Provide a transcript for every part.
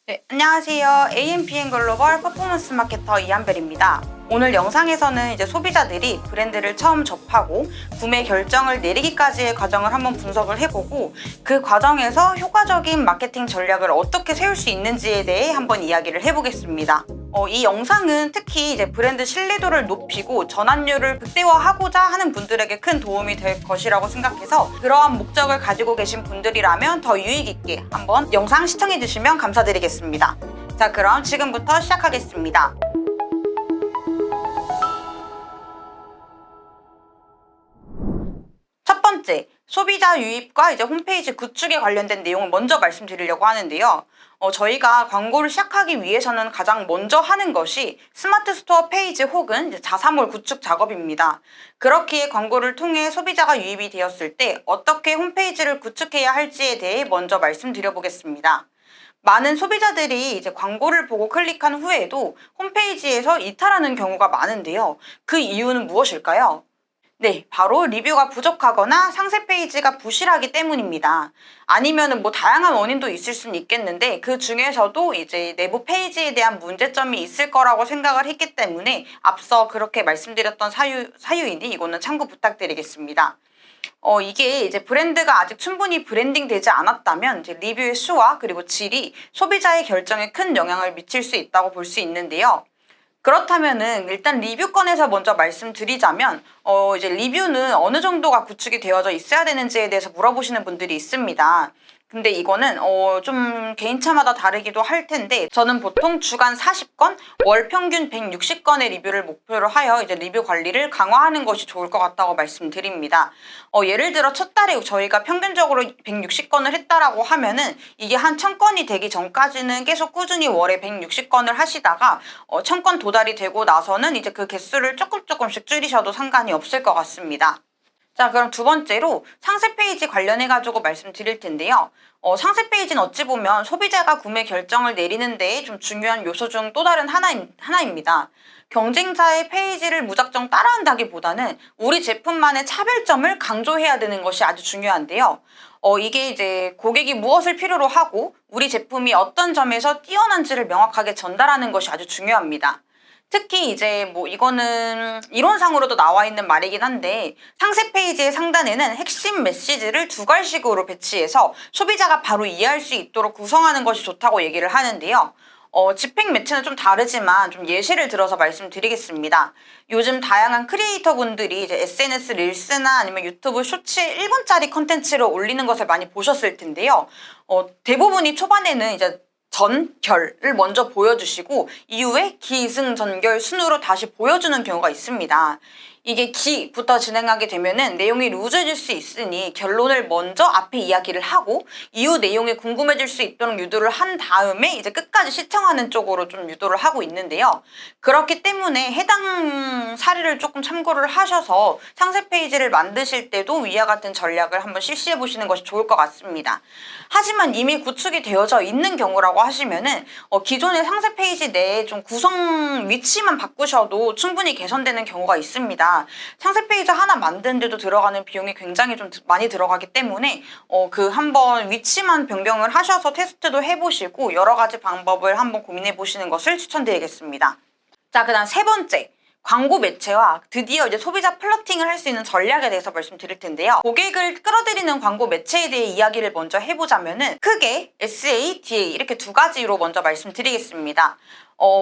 네, 안녕하세요. AMPM 글로벌 퍼포먼스 마케터 이한별입니다. 오늘 영상에서는 이제 소비자들이 브랜드를 처음 접하고 구매 결정을 내리기까지의 과정을 한번 분석을 해보고 그 과정에서 효과적인 마케팅 전략을 어떻게 세울 수 있는지에 대해 한번 이야기를 해보겠습니다. 이 영상은 특히 이제 브랜드 신뢰도를 높이고 전환율을 극대화하고자 하는 분들에게 큰 도움이 될 것이라고 생각해서 그러한 목적을 가지고 계신 분들이라면 더 유익 있게 한번 영상 시청해 주시면 감사드리겠습니다. 자, 그럼 지금부터 시작하겠습니다. 첫 번째, 소비자 유입과 이제 홈페이지 구축에 관련된 내용을 먼저 말씀드리려고 하는데요. 저희가 광고를 시작하기 위해서는 가장 먼저 하는 것이 스마트 스토어 페이지 혹은 이제 자사몰 구축 작업입니다. 그렇기에 광고를 통해 소비자가 유입이 되었을 때 어떻게 홈페이지를 구축해야 할지에 대해 먼저 말씀드려 보겠습니다. 많은 소비자들이 이제 광고를 보고 클릭한 후에도 홈페이지에서 이탈하는 경우가 많은데요. 그 이유는 무엇일까요? 네, 바로 리뷰가 부족하거나 상세 페이지가 부실하기 때문입니다. 아니면은 다양한 원인도 있을 수는 있겠는데 그 중에서도 이제 내부 페이지에 대한 문제점이 있을 거라고 생각을 했기 때문에 앞서 그렇게 말씀드렸던 사유이니 이거는 참고 부탁드리겠습니다. 이게 이제 브랜드가 아직 충분히 브랜딩 되지 않았다면 이제 리뷰의 수와 그리고 질이 소비자의 결정에 큰 영향을 미칠 수 있다고 볼 수 있는데요. 그렇다면은 일단 리뷰권에서 먼저 말씀드리자면 이제 리뷰는 어느 정도가 구축이 되어져 있어야 되는지에 대해서 물어보시는 분들이 있습니다. 근데 이거는 좀 개인차마다 다르기도 할 텐데 저는 보통 주간 40건, 월 평균 160건의 리뷰를 목표로 하여 이제 리뷰 관리를 강화하는 것이 좋을 것 같다고 말씀드립니다. 예를 들어 첫 달에 저희가 평균적으로 160건을 했다라고 하면은 이게 한 1000건이 되기 전까지는 계속 꾸준히 월에 160건을 하시다가 1000건 도달이 되고 나서는 이제 그 개수를 조금씩 줄이셔도 상관이 없을 것 같습니다. 자, 그럼 두 번째로 상세 페이지 관련해가지고 말씀드릴 텐데요. 상세 페이지는 어찌 보면 소비자가 구매 결정을 내리는 데에 좀 중요한 요소 중 또 다른 하나입니다. 경쟁사의 페이지를 무작정 따라한다기보다는 우리 제품만의 차별점을 강조해야 되는 것이 아주 중요한데요. 이게 이제 고객이 무엇을 필요로 하고 우리 제품이 어떤 점에서 뛰어난지를 명확하게 전달하는 것이 아주 중요합니다. 특히 이제 이거는 이론상으로도 나와 있는 말이긴 한데 상세 페이지의 상단에는 핵심 메시지를 두 갈식으로 배치해서 소비자가 바로 이해할 수 있도록 구성하는 것이 좋다고 얘기를 하는데요. 집행 매체는 좀 다르지만 좀 예시를 들어서 말씀드리겠습니다. 요즘 다양한 크리에이터 분들이 이제 SNS 릴스나 아니면 유튜브 쇼츠에 1분짜리 컨텐츠를 올리는 것을 많이 보셨을 텐데요. 대부분이 초반에는 이제 전결을 먼저 보여주시고 이후에 기승전결 순으로 다시 보여주는 경우가 있습니다. 이게 기부터 진행하게 되면은 내용이 루즈해질 수 있으니 결론을 먼저 앞에 이야기를 하고 이후 내용이 궁금해질 수 있도록 유도를 한 다음에 이제 끝까지 시청하는 쪽으로 좀 유도를 하고 있는데요. 그렇기 때문에 해당 사례를 조금 참고를 하셔서 상세 페이지를 만드실 때도 위와 같은 전략을 한번 실시해 보시는 것이 좋을 것 같습니다. 하지만 이미 구축이 되어져 있는 경우라고 하시면은 기존의 상세 페이지 내에 좀 구성 위치만 바꾸셔도 충분히 개선되는 경우가 있습니다. 상세 페이지 하나 만드는데도 들어가는 비용이 굉장히 좀 많이 들어가기 때문에 그 한번 위치만 변경을 하셔서 테스트도 해보시고 여러 가지 방법을 한번 고민해 보시는 것을 추천드리겠습니다. 자, 그다음 세 번째. 광고 매체와 드디어 이제 소비자 플러팅을 할 수 있는 전략에 대해서 말씀드릴 텐데요. 고객을 끌어들이는 광고 매체에 대해 이야기를 먼저 해보자면은 크게 SA, DA 이렇게 두 가지로 먼저 말씀드리겠습니다.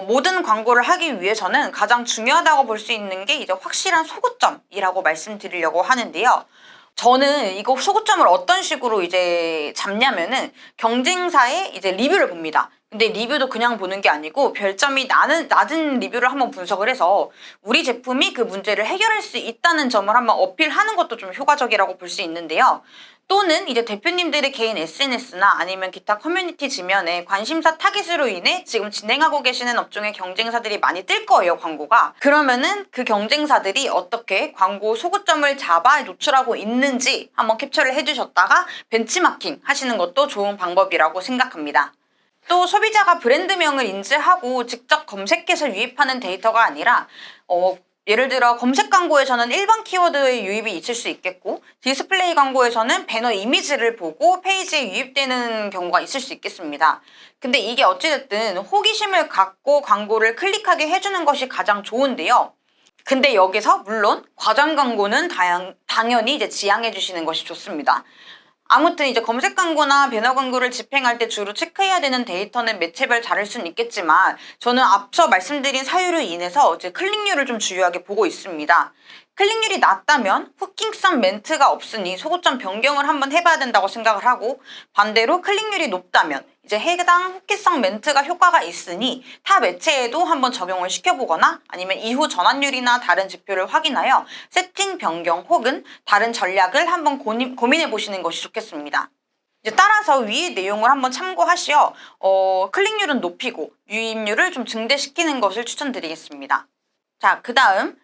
모든 광고를 하기 위해서는 가장 중요하다고 볼 수 있는 게 이제 확실한 소구점이라고 말씀드리려고 하는데요. 저는 이거 소구점을 어떤 식으로 이제 잡냐면은 경쟁사의 이제 리뷰를 봅니다. 근데 리뷰도 그냥 보는 게 아니고 별점이 낮은 리뷰를 한번 분석을 해서 우리 제품이 그 문제를 해결할 수 있다는 점을 한번 어필하는 것도 좀 효과적이라고 볼 수 있는데요. 또는 이제 대표님들의 개인 SNS나 아니면 기타 커뮤니티 지면에 관심사 타깃으로 인해 지금 진행하고 계시는 업종의 경쟁사들이 많이 뜰 거예요, 광고가. 그러면은 그 경쟁사들이 어떻게 광고 소구점을 잡아 노출하고 있는지 한번 캡처를 해주셨다가 벤치마킹 하시는 것도 좋은 방법이라고 생각합니다. 또 소비자가 브랜드명을 인지하고 직접 검색해서 유입하는 데이터가 아니라 예를 들어 검색 광고에서는 일반 키워드의 유입이 있을 수 있겠고 디스플레이 광고에서는 배너 이미지를 보고 페이지에 유입되는 경우가 있을 수 있겠습니다. 근데 이게 어찌됐든 호기심을 갖고 광고를 클릭하게 해주는 것이 가장 좋은데요. 근데 여기서 물론 과장 광고는 당연히 이제 지양해 주시는 것이 좋습니다. 아무튼 이제 검색 광고나 배너 광고를 집행할 때 주로 체크해야 되는 데이터는 매체별 다를 수는 있겠지만 저는 앞서 말씀드린 사유로 인해서 이제 클릭률을 좀 중요하게 보고 있습니다. 클릭률이 낮다면 후킹성 멘트가 없으니 소고점 변경을 한번 해봐야 된다고 생각을 하고, 반대로 클릭률이 높다면 이제 해당 후킹성 멘트가 효과가 있으니 타 매체에도 한번 적용을 시켜보거나 아니면 이후 전환율이나 다른 지표를 확인하여 세팅 변경 혹은 다른 전략을 한번 고민해 보시는 것이 좋겠습니다. 이제 따라서 위의 내용을 한번 참고하시어 클릭률은 높이고 유입률을 좀 증대시키는 것을 추천드리겠습니다. 자, 그 다음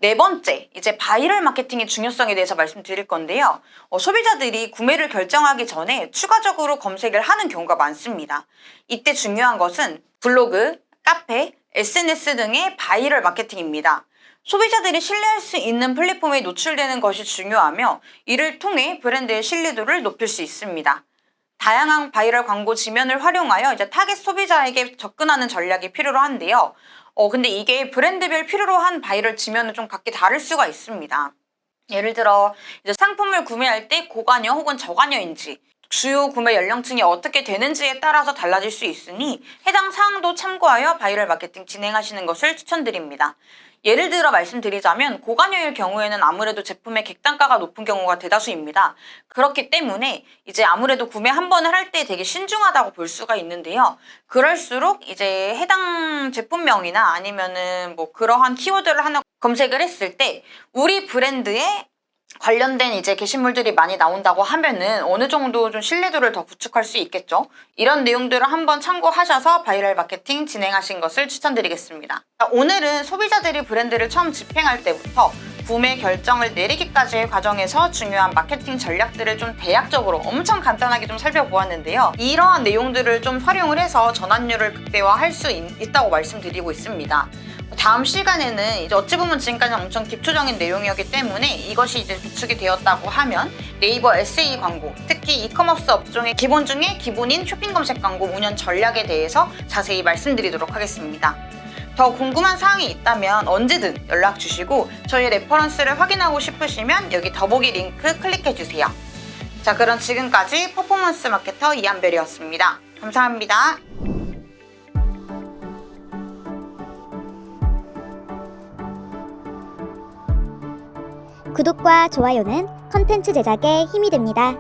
네 번째, 이제 바이럴 마케팅의 중요성에 대해서 말씀드릴 건데요. 소비자들이 구매를 결정하기 전에 추가적으로 검색을 하는 경우가 많습니다. 이때 중요한 것은 블로그, 카페, SNS 등의 바이럴 마케팅입니다. 소비자들이 신뢰할 수 있는 플랫폼에 노출되는 것이 중요하며 이를 통해 브랜드의 신뢰도를 높일 수 있습니다. 다양한 바이럴 광고 지면을 활용하여 이제 타겟 소비자에게 접근하는 전략이 필요로 한데요. 근데 이게 브랜드별 필요로 한 바이럴 지면은 좀 각기 다를 수가 있습니다. 예를 들어 이제 상품을 구매할 때 고관여 혹은 저관여인지 주요 구매 연령층이 어떻게 되는지에 따라서 달라질 수 있으니 해당 사항도 참고하여 바이럴 마케팅 진행하시는 것을 추천드립니다. 예를 들어 말씀드리자면 고관여일 경우에는 아무래도 제품의 객단가가 높은 경우가 대다수입니다. 그렇기 때문에 이제 아무래도 구매 한 번을 할 때 되게 신중하다고 볼 수가 있는데요. 그럴수록 이제 해당 제품명이나 아니면은 뭐 그러한 키워드를 하나 검색을 했을 때 우리 브랜드의 관련된 이제 게시물들이 많이 나온다고 하면은 어느 정도 좀 신뢰도를 더 구축할 수 있겠죠. 이런 내용들을 한번 참고하셔서 바이럴 마케팅 진행하신 것을 추천드리겠습니다. 오늘은 소비자들이 브랜드를 처음 집행할 때부터 구매 결정을 내리기까지의 과정에서 중요한 마케팅 전략들을 좀 대략적으로 엄청 간단하게 좀 살펴보았는데요. 이러한 내용들을 좀 활용을 해서 전환율을 극대화할 수 있다고 말씀드리고 있습니다. 다음 시간에는 이제 어찌 보면 지금까지는 엄청 기초적인 내용이었기 때문에 이것이 이제 구축이 되었다고 하면 네이버 SE 광고, 특히 이커머스 업종의 기본 중에 기본인 쇼핑 검색 광고 운영 전략에 대해서 자세히 말씀드리도록 하겠습니다. 더 궁금한 사항이 있다면 언제든 연락 주시고 저희 레퍼런스를 확인하고 싶으시면 여기 더보기 링크 클릭해 주세요. 자, 그럼 지금까지 퍼포먼스 마케터 이한별이었습니다. 감사합니다. 구독과 좋아요는 컨텐츠 제작에 힘이 됩니다.